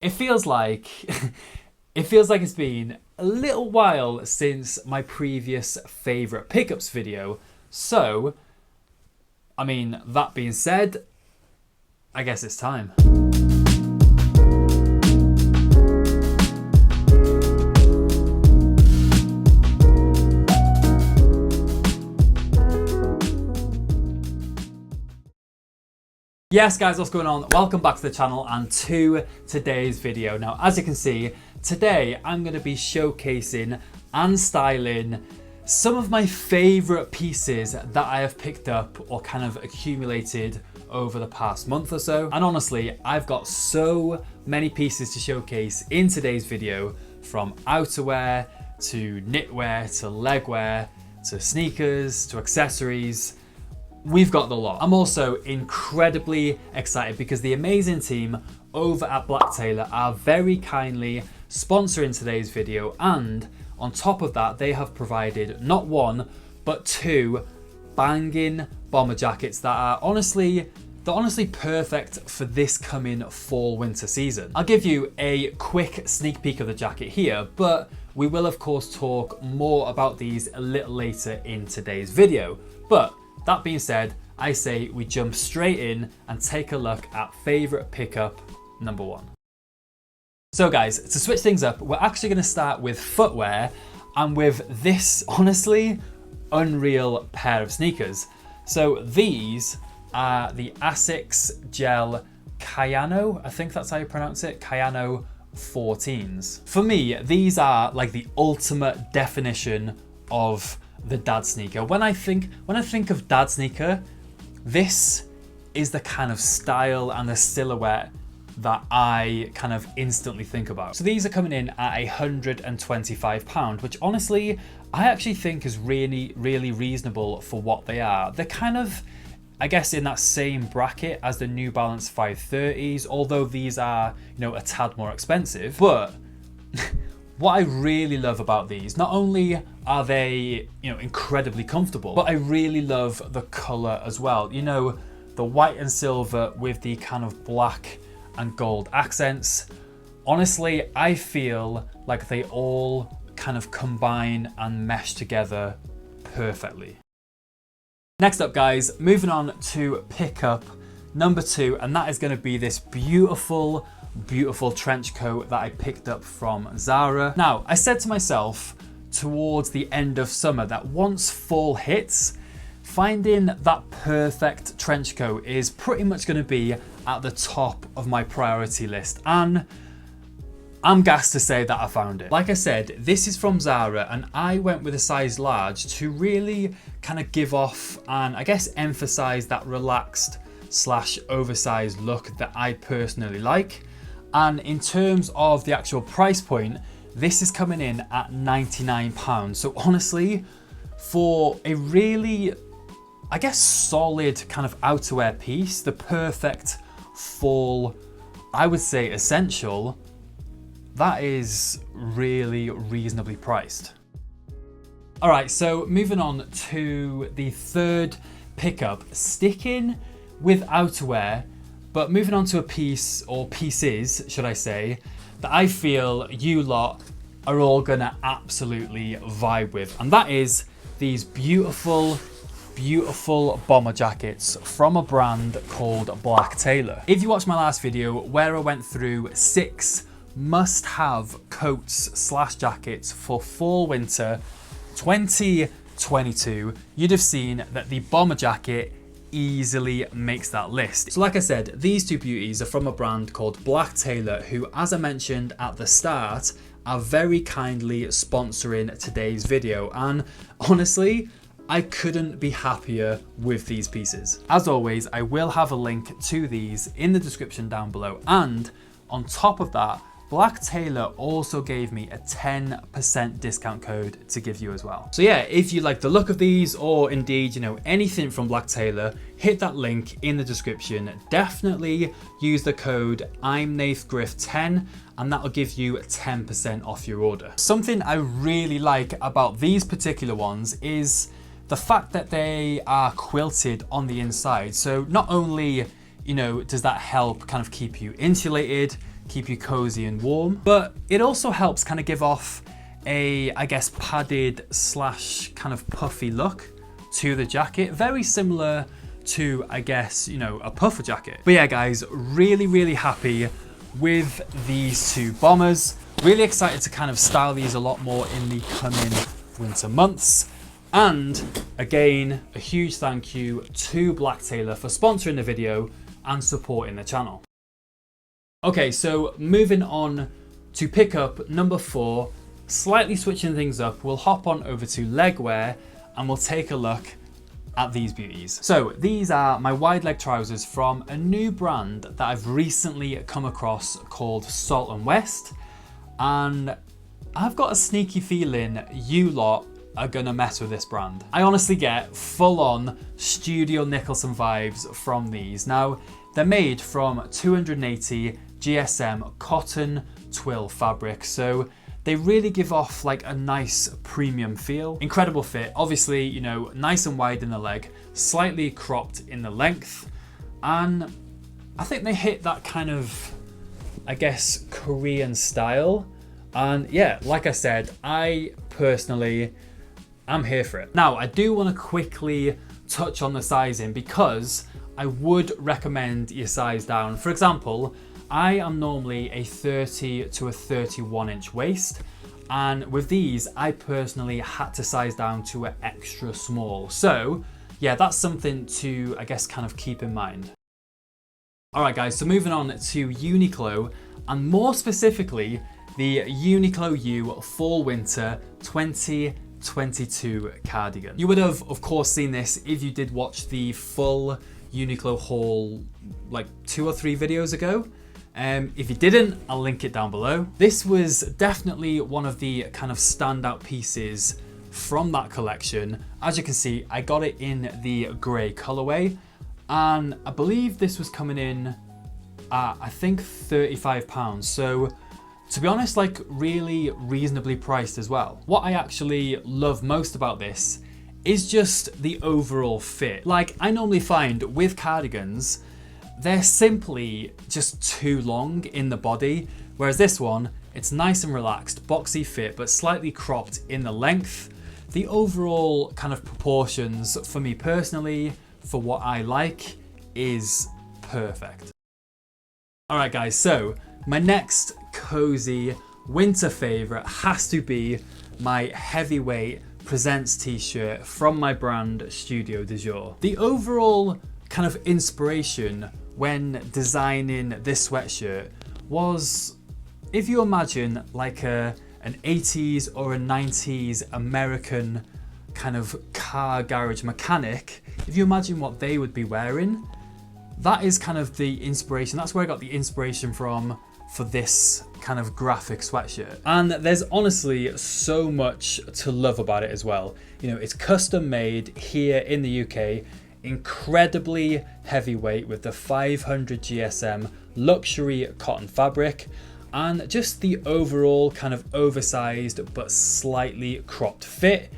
It feels like it's been a little while since my previous favorite pickups video. So, I mean, that being said, I guess it's time. Yes guys, what's going on? Welcome back to the channel and to today's video. Now, as you can see, today I'm going to be showcasing and styling some of my favorite pieces that I have picked up or kind of accumulated over the past month or so. And honestly, I've got so many pieces to showcase in today's video, from outerwear to knitwear to legwear to sneakers to accessories. We've got the lot. I'm also incredibly excited because the amazing team over at Black Tailor are very kindly sponsoring today's video, and on top of that, they have provided not one but two banging bomber jackets that are honestly perfect for this coming fall winter season. I'll give you a quick sneak peek of the jacket here, but we will of course talk more about these a little later in today's video. But that being said, I say we jump straight in and take a look at favorite pickup number one. So guys, to switch things up, we're actually going to start with footwear and with this honestly unreal pair of sneakers. So these are the Asics Gel Kayano, I think that's how you pronounce it, Kayano 14s. For me, these are like the ultimate definition of the dad sneaker. When I think of dad sneaker, this is the kind of style and the silhouette that I kind of instantly think about. So these are coming in at £125, which honestly I actually think is really reasonable for what they are. They're kind of, I guess, in that same bracket as the New Balance 530s, although these are, you know, a tad more expensive. But what I really love about these, not only are they, you know, incredibly comfortable, but I really love the color as well. You know, the white and silver with the kind of black and gold accents. Honestly, I feel like they all kind of combine and mesh together perfectly. Next up guys, moving on to pickup number two, and that is going to be this beautiful trench coat that I picked up from Zara. Now, I said to myself towards the end of summer that once fall hits, finding that perfect trench coat is pretty much going to be at the top of my priority list, and I'm gassed to say that I found it. Like I said, this is from Zara, and I went with a size large to really kind of give off and I guess emphasize that relaxed / oversized look that I personally like. And in terms of the actual price point, this is coming in at £99. So honestly, for a really, I guess, solid kind of outerwear piece, the perfect fall, I would say essential, that is really reasonably priced. All right, so moving on to the third pickup, sticking with outerwear, but moving on to a piece, or pieces, should I say, that I feel you lot are all gonna absolutely vibe with. And that is these beautiful bomber jackets from a brand called Black Tailor. If you watched my last video where I went through 6 must-have coats / jackets for fall winter 2022, you'd have seen that the bomber jacket easily makes that list. So like I said, these two beauties are from a brand called Black Tailor, who, as I mentioned at the start, are very kindly sponsoring today's video, and honestly, I couldn't be happier with these pieces. As always, I will have a link to these in the description down below, and on top of that, Black Tailor also gave me a 10% discount code to give you as well. So yeah, if you like the look of these, or indeed, you know, anything from Black Tailor, hit that link in the description. Definitely use the code I'mNathGriff10 and that'll give you 10% off your order. Something I really like about these particular ones is the fact that they are quilted on the inside. So not only, you know, does that help kind of keep you insulated, keep you cozy and warm. But it also helps kind of give off a, I guess, padded slash kind of puffy look to the jacket. Very similar to, I guess, you know, a puffer jacket. But yeah, guys, really happy with these two bombers. Really excited to kind of style these a lot more in the coming winter months. And again, a huge thank you to Black Tailor for sponsoring the video and supporting the channel. Okay, so moving on to pick up number 4, slightly switching things up, we'll hop on over to legwear and we'll take a look at these beauties. So these are my wide leg trousers from a new brand that I've recently come across called Salt and West. And I've got a sneaky feeling you lot are gonna mess with this brand. I honestly get full on Studio Nicholson vibes from these. Now, they're made from 280 GSM cotton twill fabric. So they really give off like a nice premium feel. Incredible fit, obviously, you know, nice and wide in the leg, slightly cropped in the length. And I think they hit that kind of, I guess, Korean style. And yeah, like I said, I personally am here for it. Now, I do want to quickly touch on the sizing because I would recommend you size down. For example, I am normally a 30 to a 31 inch waist. And with these, I personally had to size down to an extra small. So yeah, that's something to, I guess, kind of keep in mind. All right, guys, so moving on to Uniqlo, and more specifically, the Uniqlo U Fall Winter 2022 cardigan. You would have, of course, seen this if you did watch the full Uniqlo haul like 2 or 3 videos ago. If you didn't, I'll link it down below. This was definitely one of the kind of standout pieces from that collection. As you can see, I got it in the grey colorway, and I believe this was coming in at, I think, £35. So to be honest, like really reasonably priced as well. What I actually love most about this is just the overall fit. Like, I normally find with cardigans, they're simply just too long in the body, whereas this one, it's nice and relaxed, boxy fit, but slightly cropped in the length. The overall kind of proportions for me personally, for what I like, is perfect. All right, guys, so my next cozy winter favorite has to be my heavyweight Presents t-shirt from my brand Studio Du Jour. The overall kind of inspiration when designing this sweatshirt was, if you imagine like an 80s or a 90s American kind of car garage mechanic, if you imagine what they would be wearing, that is kind of the inspiration. That's where I got the inspiration from for this kind of graphic sweatshirt. And there's honestly so much to love about it as well. You know, it's custom made here in the UK, incredibly heavyweight with the 500 GSM luxury cotton fabric, and just the overall kind of oversized but slightly cropped fit.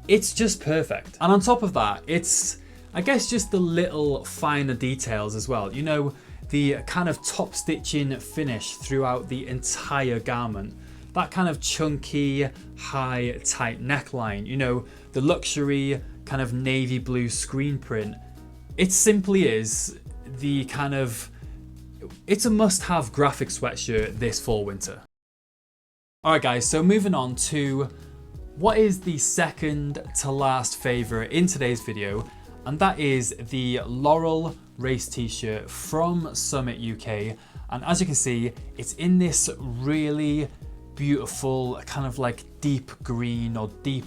It's just perfect. And on top of that, it's, I guess, just the little finer details as well. You know, the kind of top stitching finish throughout the entire garment, that kind of chunky, high, tight neckline, you know, the luxury kind of navy blue screen print. It simply is the kind of, it's a must-have graphic sweatshirt this fall winter. All right, guys, so moving on to what is the second to last favorite in today's video, and that is the Laurel race t-shirt from Summit UK. And as you can see, it's in this really beautiful kind of like deep green or deep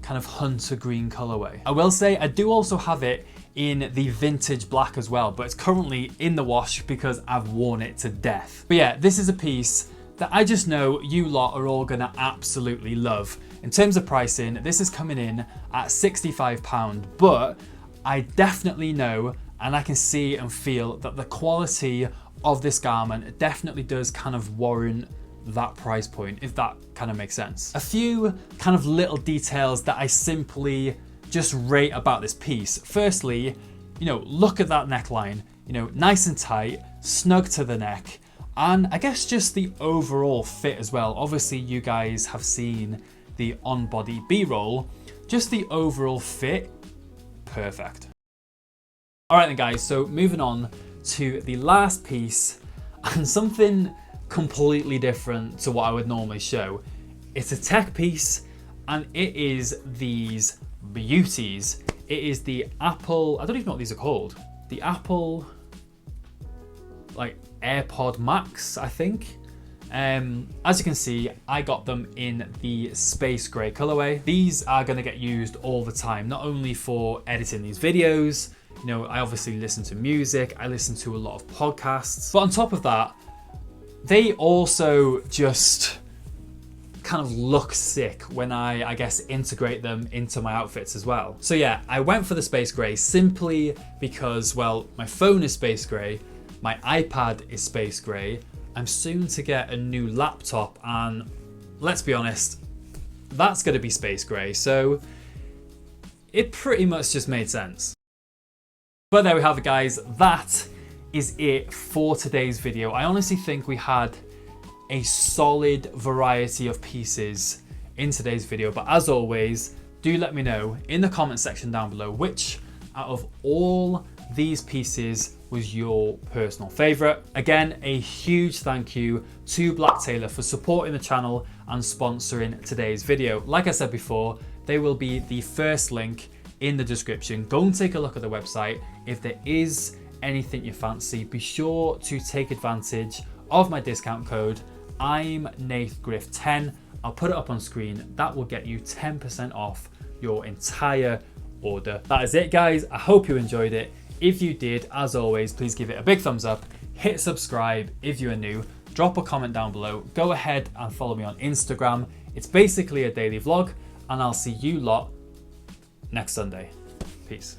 kind of hunter green colorway. I will say I do also have it in the vintage black as well, but it's currently in the wash because I've worn it to death. But yeah, this is a piece that I just know you lot are all gonna absolutely love. In terms of pricing, this is coming in at £65, but I definitely know and I can see and feel that the quality of this garment definitely does kind of warrant that price point, if that kind of makes sense. A few kind of little details that I simply just rate about this piece. Firstly, you know, look at that neckline, you know, nice and tight, snug to the neck. and I guess just the overall fit as well. Obviously you guys have seen the on-body B-roll, just the overall fit, perfect. All right then guys, so moving on to the last piece, and something completely different to what I would normally show. It's a tech piece, and it is these beauties. It is the Apple, I don't even know what these are called. The Apple, like AirPod Max, I think. As you can see, I got them in the space gray colorway. These are gonna get used all the time, not only for editing these videos, you know, I obviously listen to music, I listen to a lot of podcasts, but on top of that, they also just kind of look sick when I guess integrate them into my outfits as well. So yeah, I went for the space gray simply because, well, my phone is space gray, my iPad is space gray, I'm soon to get a new laptop, and let's be honest, that's going to be space gray, so it pretty much just made sense. But there we have it guys, that is it for today's video. I honestly think we had a solid variety of pieces in today's video, but as always, do let me know in the comment section down below which out of all these pieces was your personal favorite. Again, a huge thank you to Black Taylor for supporting the channel and sponsoring today's video. Like I said before, they will be the first link in the description. Go and take a look at the website. If there is anything you fancy, be sure to take advantage of my discount code. I'm NathGriff10. I'll put it up on screen. That will get you 10% off your entire order. That is it guys. I hope you enjoyed it. If you did, as always, please give it a big thumbs up, hit subscribe if you are new, drop a comment down below, go ahead and follow me on Instagram. It's basically a daily vlog, and I'll see you lot next Sunday. Peace.